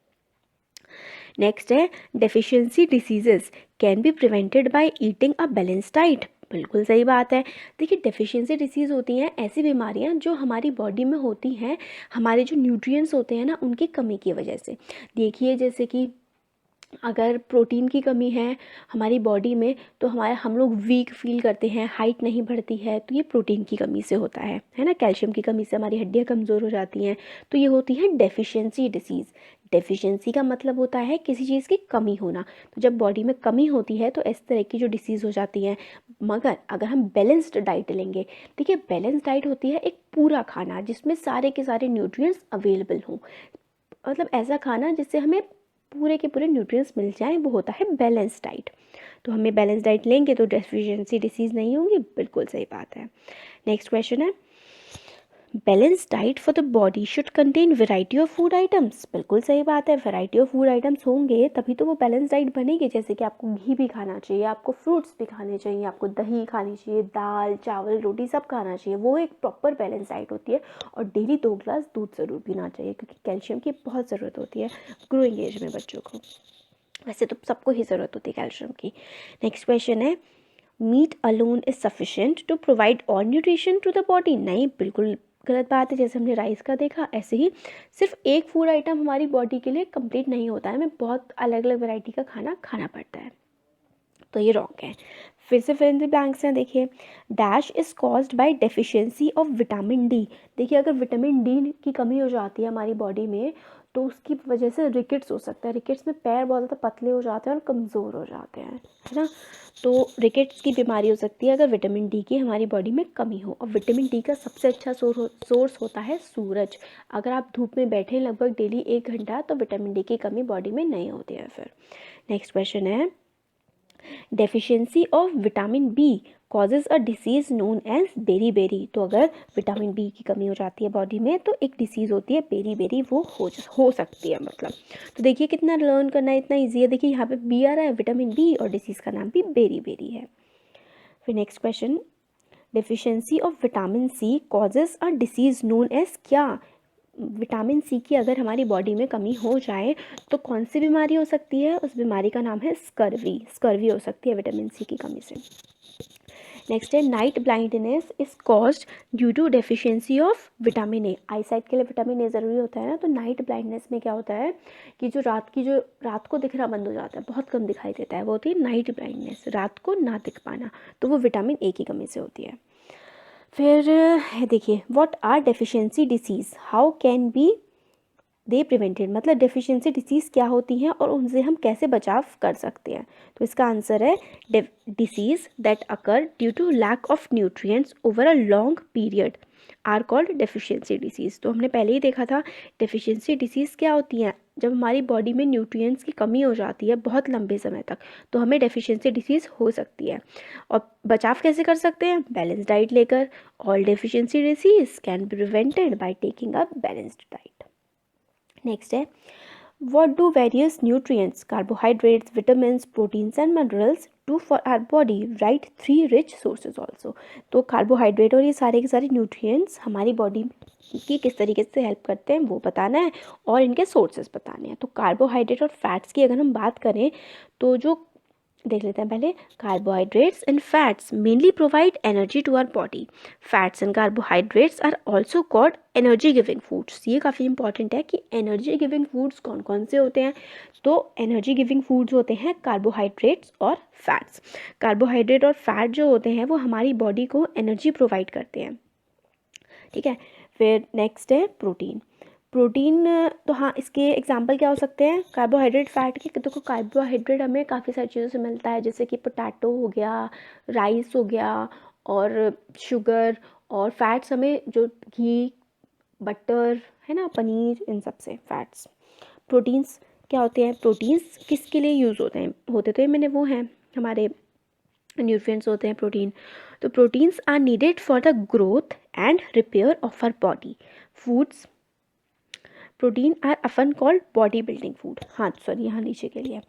नेक्स्ट है, deficiency diseases can be prevented by eating a balance diet. बिल्कुल सही बात है। देखिए डेफिशिएंसी डिसीज़ होती हैं ऐसी बीमारियां जो हमारी बॉडी में होती हैं, हमारे जो न्यूट्रिएंट्स होते हैं ना उनकी कमी की वजह से। देखिए जैसे कि अगर प्रोटीन की कमी है हमारी बॉडी में तो हम लोग वीक फील करते हैं, हाइट नहीं बढ़ती है, तो ये प्रोटीन की कमी से होता है ना। कैल्शियम की कमी से हमारी हड्डियां कमज़ोर हो जाती हैं, तो ये होती है डेफिशिएंसी डिसीज़। डेफिशिएंसी का मतलब होता है किसी चीज़ की कमी होना। तो जब बॉडी में कमी होती है तो इस तरह की जो डिसीज़ हो जाती हैं। मगर अगर हम बैलेंस्ड डाइट लेंगे, देखिए बैलेंस डाइट होती है एक पूरा खाना जिसमें सारे के सारे न्यूट्रिएंट्स अवेलेबल हों, मतलब ऐसा खाना जिससे हमें पूरे के पूरे न्यूट्रिएंट्स मिल जाएं, वो होता है बैलेंस डाइट। तो हमें बैलेंस डाइट लेंगे तो डेफिशिएंसी डिसीज़ नहीं होंगी। बिल्कुल सही बात है। नेक्स्ट क्वेश्चन है, balance diet for the body should contain variety of food items. बिल्कुल सही बात है, वेराइटी ऑफ फूड आइटम्स होंगे तभी तो वो बैलेंस डाइट बनेगी। जैसे कि आपको घी भी खाना चाहिए, आपको फ्रूट्स भी खाने चाहिए, आपको दही खानी चाहिए, दाल चावल रोटी सब खाना चाहिए, वो एक प्रॉपर बैलेंस डाइट होती है। और डेली 2 ग्लास दूध ज़रूर पीना चाहिए क्योंकि कैल्शियम की बहुत ज़रूरत होती है ग्रोइंग एज में बच्चों को। वैसे तो सबको ही ज़रूरत होती है कैल्शियम की। नेक्स्ट क्वेश्चन है, meat alone is sufficient to provide all nutrition to the body. नहीं, बिल्कुल गलत बात है। जैसे हमने राइस का देखा, ऐसे ही सिर्फ एक फूड आइटम हमारी बॉडी के लिए कंप्लीट नहीं होता है, हमें बहुत अलग अलग वैरायटी का खाना खाना पड़ता है, तो ये रॉन्ग है। फिर से फिल इन द ब्लैंक्स हैं। देखिए, dash is caused by deficiency of vitamin D. देखिए अगर विटामिन डी की कमी हो जाती है हमारी बॉडी में तो उसकी वजह से रिकेट्स हो सकता है। रिकेट्स में पैर बहुत ज़्यादा पतले हो जाते हैं और कमज़ोर हो जाते हैं, है ना। तो रिकेट्स की बीमारी हो सकती है अगर विटामिन डी की हमारी बॉडी में कमी हो। और विटामिन डी का सबसे अच्छा सोर्स होता है सूरज। अगर आप धूप में बैठें लगभग डेली 1 घंटा तो विटामिन डी की कमी बॉडी में नहीं होती है। फिर नेक्स्ट क्वेश्चन है, deficiency of vitamin B causes a disease known as beriberi. तो अगर विटामिन बी की कमी हो जाती है बॉडी में तो एक डिसीज़ होती है बेरी बेरी, वो हो सकती है मतलब। तो देखिए कितना लर्न करना है, इतना ईजी है। देखिए यहाँ पे बी आ रहा है, विटामिन बी, और डिसीज़ का नाम भी बेरी बेरी है। फिर next question, deficiency of vitamin C causes a disease known as क्या। विटामिन सी की अगर हमारी बॉडी में कमी हो जाए तो कौन सी बीमारी हो सकती है? उस बीमारी का नाम है स्कर्वी। स्कर्वी हो सकती है विटामिन सी की कमी से। नेक्स्ट है, night blindness is caused due to deficiency of vitamin A. Eyesight के लिए विटामिन ए ज़रूरी होता है ना, तो नाइट ब्लाइंडनेस में क्या होता है कि जो रात को दिखना बंद हो जाता है, बहुत कम दिखाई देता है, वो होती है नाइट ब्लाइंडनेस, रात को ना दिख पाना, तो वो विटामिन ए की कमी से होती है। फिर देखिए, what are deficiency disease, how can be they prevented. मतलब डेफिशिएंसी डिसीज़ क्या होती हैं और उनसे हम कैसे बचाव कर सकते हैं। तो इसका आंसर है, disease that occur due to lack of nutrients over a long period are called deficiency disease. तो हमने पहले ही देखा था डेफिशिएंसी डिसीज़ क्या होती हैं, जब हमारी बॉडी में न्यूट्रिएंट्स की कमी हो जाती है बहुत लंबे समय तक, तो हमें डेफिशिएंसी डिसीज़ हो सकती है। और बचाव कैसे कर सकते हैं? बैलेंस डाइट लेकर। All deficiency disease can be prevented by taking a balanced diet. Next है, what do various nutrients, carbohydrates, vitamins, proteins and minerals do for our body? Write 3 rich sources also. तो carbohydrate और ये सारे के सारे nutrients हमारी body की किस तरीके से हेल्प करते हैं वो बताना है और इनके सोर्सेज बताने हैं। तो कार्बोहाइड्रेट और फैट्स की अगर हम बात करें तो जो देख लेते हैं पहले। Carbohydrates and fats mainly provide energy to our body. Fats and carbohydrates are also called energy giving foods. ये काफ़ी इंपॉर्टेंट है कि एनर्जी गिविंग फूड्स कौन कौन से होते हैं। तो एनर्जी गिविंग फूड्स होते हैं कार्बोहाइड्रेट्स और फैट्स। कार्बोहाइड्रेट और फैट जो होते हैं वो हमारी बॉडी को एनर्जी प्रोवाइड करते हैं, ठीक है। फिर नेक्स्ट है प्रोटीन। प्रोटीन, तो हाँ इसके एग्जांपल क्या हो सकते हैं कार्बोहाइड्रेट फैट के। देखो कार्बोहाइड्रेट हमें काफ़ी सारी चीज़ों से मिलता है, जैसे कि पोटैटो हो गया, राइस हो गया और शुगर। और फैट्स हमें जो घी, बटर है ना, पनीर, इन सब से फैट्स। प्रोटीन्स क्या होते हैं, प्रोटीन्स किसके लिए यूज़ होते हैं, होते तो मैंने वो हैं हमारे न्यूट्रिएंट्स होते हैं प्रोटीन। तो proteins are needed for the growth and repair of our body. Foods protein are often called body building food. हाँ सॉरी, यहाँ नीचे के लिए।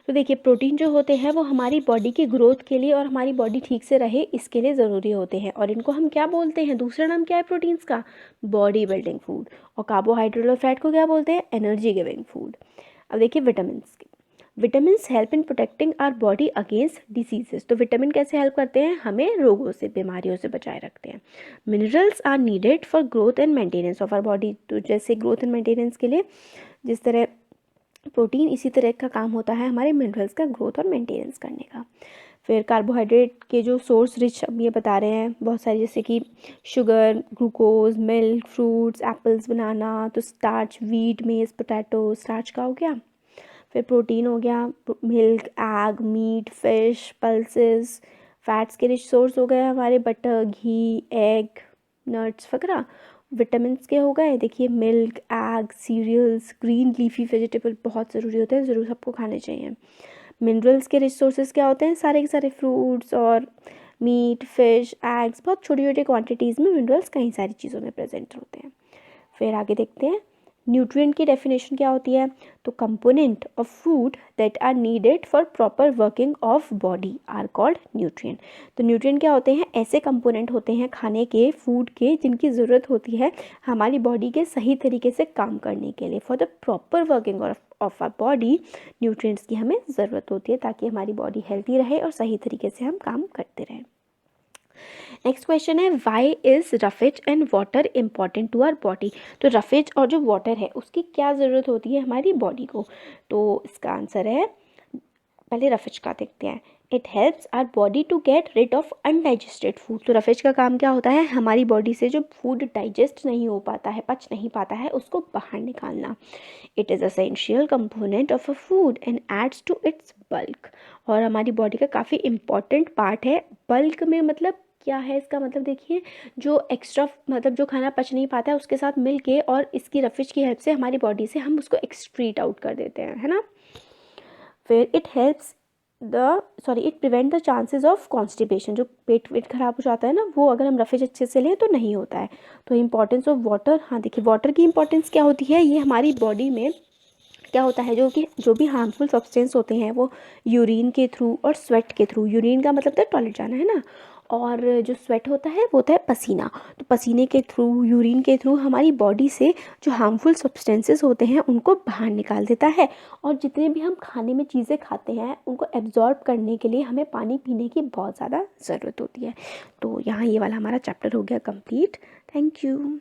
तो देखिए प्रोटीन जो होते हैं वो हमारी बॉडी की ग्रोथ के लिए और हमारी बॉडी ठीक से रहे इसके लिए ज़रूरी होते हैं। और इनको हम क्या बोलते हैं, दूसरा नाम क्या है प्रोटीन्स का, बॉडी बिल्डिंग फूड। और कार्बोहाइड्रेट और फैट को क्या बोलते हैं, एनर्जी गिविंग फूड। अब देखिए vitamins. Vitamins help in protecting our body against diseases. तो विटामिन कैसे हेल्प करते हैं, हमें रोगों से, बीमारियों से बचाए रखते हैं। Minerals are needed for growth and maintenance of our body. तो जैसे ग्रोथ एंड मेंटेनेंस के लिए जिस तरह प्रोटीन, इसी तरह का काम होता है हमारे मिनरल्स का ग्रोथ और मेंटेनेंस करने का। फिर कार्बोहाइड्रेट के जो सोर्स रिच अब ये बता रहे हैं बहुत सारे, जैसे कि sugar, glucose, milk, fruits, apples, banana. तो starch, wheat, maize, potato, starch का हो गया। फिर प्रोटीन हो गया, milk, egg, meat, fish, pulses. Fats के रिच सोर्स हो गए हमारे बटर, घी, एग, नट्स वगैरह। विटामिन्स के हो गए, देखिए milk, egg, cereals, green leafy vegetable बहुत ज़रूरी होते हैं, ज़रूर सबको खाने चाहिए। मिनरल्स के रिच सोर्सेज क्या होते हैं, सारे के सारे फ्रूट्स और मीट, फिश, एग्स, बहुत छोटी छोटी क्वांटिटीज़ में मिनरल्स कई सारी चीज़ों में प्रेजेंट होते हैं। फिर आगे देखते हैं न्यूट्रिएंट की डेफिनेशन क्या होती है। तो component of food that are needed for proper working of body are called nutrient. तो न्यूट्रिएंट क्या होते हैं, ऐसे कंपोनेंट होते हैं खाने के, फूड के, जिनकी ज़रूरत होती है हमारी बॉडी के सही तरीके से काम करने के लिए। For the proper working of our body nutrients की हमें ज़रूरत होती है, ताकि हमारी बॉडी हेल्थी रहे और सही तरीके से हम काम करते रहें। नेक्स्ट क्वेश्चन है, why is roughage and water important to our body. तो रफेज और जो वाटर है उसकी क्या ज़रूरत होती है हमारी बॉडी को। तो इसका आंसर है, पहले रफेज का देखते हैं। It helps our body to get rid of undigested food. तो रफेज का काम क्या होता है, हमारी बॉडी से जो फूड डाइजेस्ट नहीं हो पाता है, पच नहीं पाता है, उसको बाहर निकालना। It is essential component of a food and adds to its bulk. और हमारी बॉडी का काफ़ी इंपॉर्टेंट पार्ट है। बल्क में मतलब क्या है, इसका मतलब देखिए जो एक्स्ट्रा, मतलब जो खाना पच नहीं पाता है उसके साथ मिल के और इसकी रफेज की हेल्प से हमारी बॉडी से हम उसको एक्सक्रीट आउट कर देते हैं, है ना। फिर it helps it prevent the chances of constipation. जो पेट वेट खराब हो जाता है ना, वो अगर हम रफेज अच्छे से लें तो नहीं होता है। तो इंपॉर्टेंस ऑफ वाटर, हाँ देखिए वाटर की इंपॉर्टेंस क्या होती है, ये हमारी बॉडी में क्या होता है, जो भी हार्मफुल सब्सटेंस होते हैं वो यूरिन के थ्रू और स्वेट के थ्रू, यूरिन का मतलब है टॉयलेट जाना, है ना, और जो स्वेट होता है वो होता है पसीना। तो पसीने के थ्रू, यूरिन के थ्रू हमारी बॉडी से जो हार्मफुल सब्सटेंसेस होते हैं उनको बाहर निकाल देता है। और जितने भी हम खाने में चीज़ें खाते हैं उनको एब्जॉर्ब करने के लिए हमें पानी पीने की बहुत ज़्यादा ज़रूरत होती है। तो यहाँ ये वाला हमारा चैप्टर हो गया कंप्लीट। Thank you.